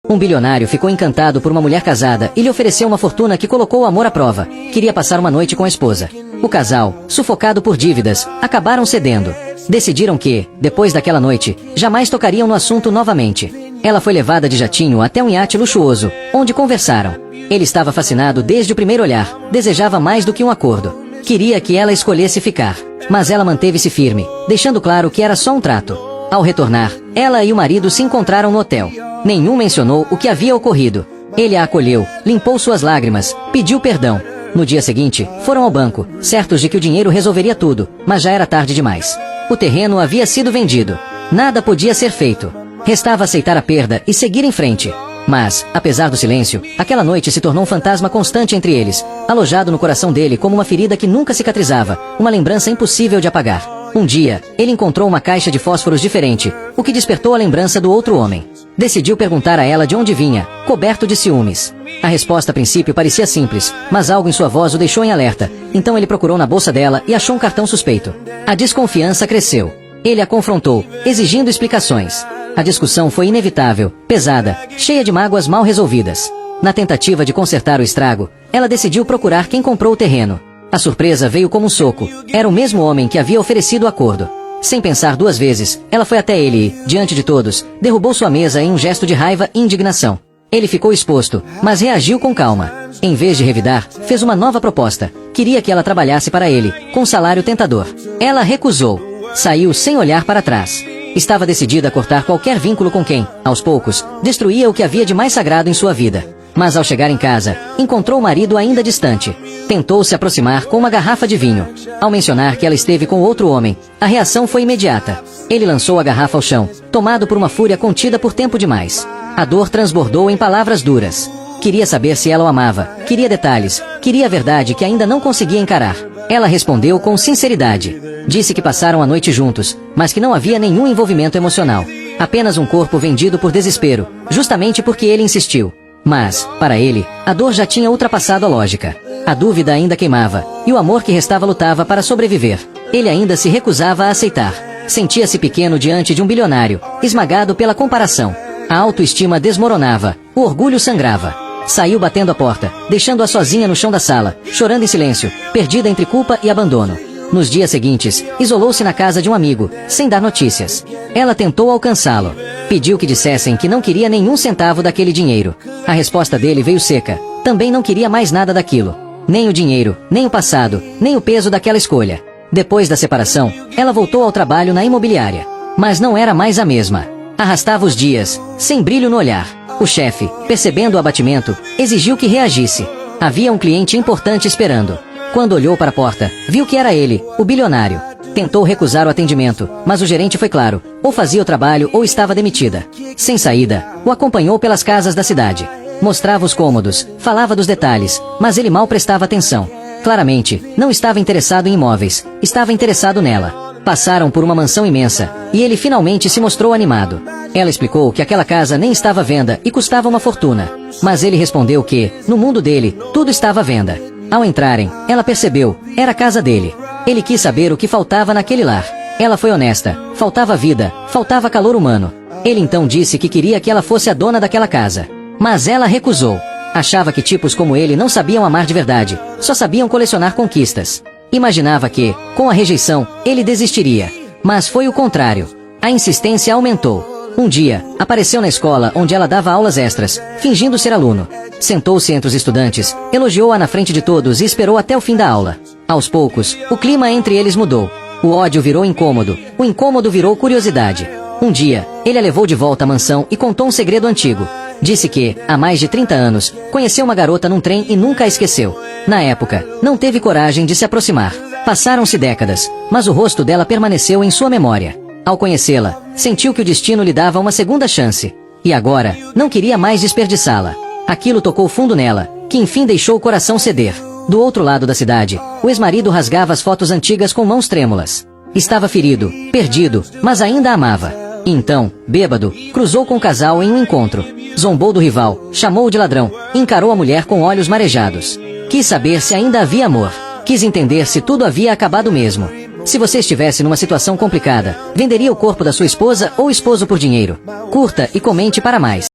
Um bilionário ficou encantado por uma mulher casada e lhe ofereceu uma fortuna que colocou o amor à prova. Queria passar uma noite com a esposa. O casal, sufocado por dívidas, acabaram cedendo. Decidiram que, depois daquela noite, jamais tocariam no assunto novamente. Ela foi levada de jatinho até um iate luxuoso, onde conversaram. Ele estava fascinado desde o primeiro olhar, desejava mais do que um acordo. Queria que ela escolhesse ficar, mas ela manteve-se firme, deixando claro que era só um trato. Ao retornar, ela e o marido se encontraram no hotel. Nenhum mencionou o que havia ocorrido. Ele a acolheu, limpou suas lágrimas, pediu perdão. No dia seguinte, foram ao banco, certos de que o dinheiro resolveria tudo, mas já era tarde demais. O terreno havia sido vendido. Nada podia ser feito. Restava aceitar a perda e seguir em frente. Mas, apesar do silêncio, aquela noite se tornou um fantasma constante entre eles, alojado no coração dele como uma ferida que nunca cicatrizava, uma lembrança impossível de apagar. Um dia, ele encontrou uma caixa de fósforos diferente, o que despertou a lembrança do outro homem. Decidiu perguntar a ela de onde vinha, coberto de ciúmes. A resposta a princípio parecia simples, mas algo em sua voz o deixou em alerta, então ele procurou na bolsa dela e achou um cartão suspeito. A desconfiança cresceu. Ele a confrontou, exigindo explicações. A discussão foi inevitável, pesada, cheia de mágoas mal resolvidas. Na tentativa de consertar o estrago, ela decidiu procurar quem comprou o terreno. A surpresa veio como um soco. Era o mesmo homem que havia oferecido o acordo. Sem pensar duas vezes, ela foi até ele e, diante de todos, derrubou sua mesa em um gesto de raiva e indignação. Ele ficou exposto, mas reagiu com calma. Em vez de revidar, fez uma nova proposta. Queria que ela trabalhasse para ele, com um salário tentador. Ela recusou. Saiu sem olhar para trás. Estava decidida a cortar qualquer vínculo com quem, aos poucos, destruía o que havia de mais sagrado em sua vida. Mas ao chegar em casa, encontrou o marido ainda distante. Tentou se aproximar com uma garrafa de vinho. Ao mencionar que ela esteve com outro homem, a reação foi imediata. Ele lançou a garrafa ao chão, tomado por uma fúria contida por tempo demais. A dor transbordou em palavras duras. Queria saber se ela o amava, queria detalhes, queria a verdade que ainda não conseguia encarar. Ela respondeu com sinceridade. Disse que passaram a noite juntos, mas que não havia nenhum envolvimento emocional. Apenas um corpo vendido por desespero, justamente porque ele insistiu. Mas, para ele, a dor já tinha ultrapassado a lógica. A dúvida ainda queimava, e o amor que restava lutava para sobreviver. Ele ainda se recusava a aceitar. Sentia-se pequeno diante de um bilionário, esmagado pela comparação. A autoestima desmoronava, o orgulho sangrava. Saiu batendo a porta, deixando-a sozinha no chão da sala, chorando em silêncio, perdida entre culpa e abandono. Nos dias seguintes, isolou-se na casa de um amigo, sem dar notícias. Ela tentou alcançá-lo. Pediu que dissessem que não queria nenhum centavo daquele dinheiro. A resposta dele veio seca. Também não queria mais nada daquilo. Nem o dinheiro, nem o passado, nem o peso daquela escolha. Depois da separação, ela voltou ao trabalho na imobiliária. Mas não era mais a mesma. Arrastava os dias, sem brilho no olhar. O chefe, percebendo o abatimento, exigiu que reagisse. Havia um cliente importante esperando. Quando olhou para a porta, viu que era ele, o bilionário. Tentou recusar o atendimento, mas o gerente foi claro, ou fazia o trabalho ou estava demitida. Sem saída, o acompanhou pelas casas da cidade. Mostrava os cômodos, falava dos detalhes, mas ele mal prestava atenção. Claramente, não estava interessado em imóveis, estava interessado nela. Passaram por uma mansão imensa, e ele finalmente se mostrou animado. Ela explicou que aquela casa nem estava à venda e custava uma fortuna. Mas ele respondeu que, no mundo dele, tudo estava à venda. Ao entrarem, ela percebeu, era a casa dele. Ele quis saber o que faltava naquele lar. Ela foi honesta, faltava vida, faltava calor humano. Ele então disse que queria que ela fosse a dona daquela casa. Mas ela recusou. Achava que tipos como ele não sabiam amar de verdade, só sabiam colecionar conquistas. Imaginava que, com a rejeição, ele desistiria. Mas foi o contrário. A insistência aumentou. Um dia, apareceu na escola onde ela dava aulas extras, fingindo ser aluno. Sentou-se entre os estudantes, elogiou-a na frente de todos e esperou até o fim da aula. Aos poucos, o clima entre eles mudou. O ódio virou incômodo, o incômodo virou curiosidade. Um dia, ele a levou de volta à mansão e contou um segredo antigo. Disse que, há mais de 30 anos, conheceu uma garota num trem e nunca a esqueceu. Na época, não teve coragem de se aproximar. Passaram-se décadas, mas o rosto dela permaneceu em sua memória. Ao conhecê-la, sentiu que o destino lhe dava uma segunda chance. E agora, não queria mais desperdiçá-la. Aquilo tocou fundo nela, que enfim deixou o coração ceder. Do outro lado da cidade, o ex-marido rasgava as fotos antigas com mãos trêmulas. Estava ferido, perdido, mas ainda a amava. E então, bêbado, cruzou com o casal em um encontro. Zombou do rival, chamou-o de ladrão, encarou a mulher com olhos marejados. Quis saber se ainda havia amor. Quis entender se tudo havia acabado mesmo. Se você estivesse numa situação complicada, venderia o corpo da sua esposa ou esposo por dinheiro? Curta e comente para mais.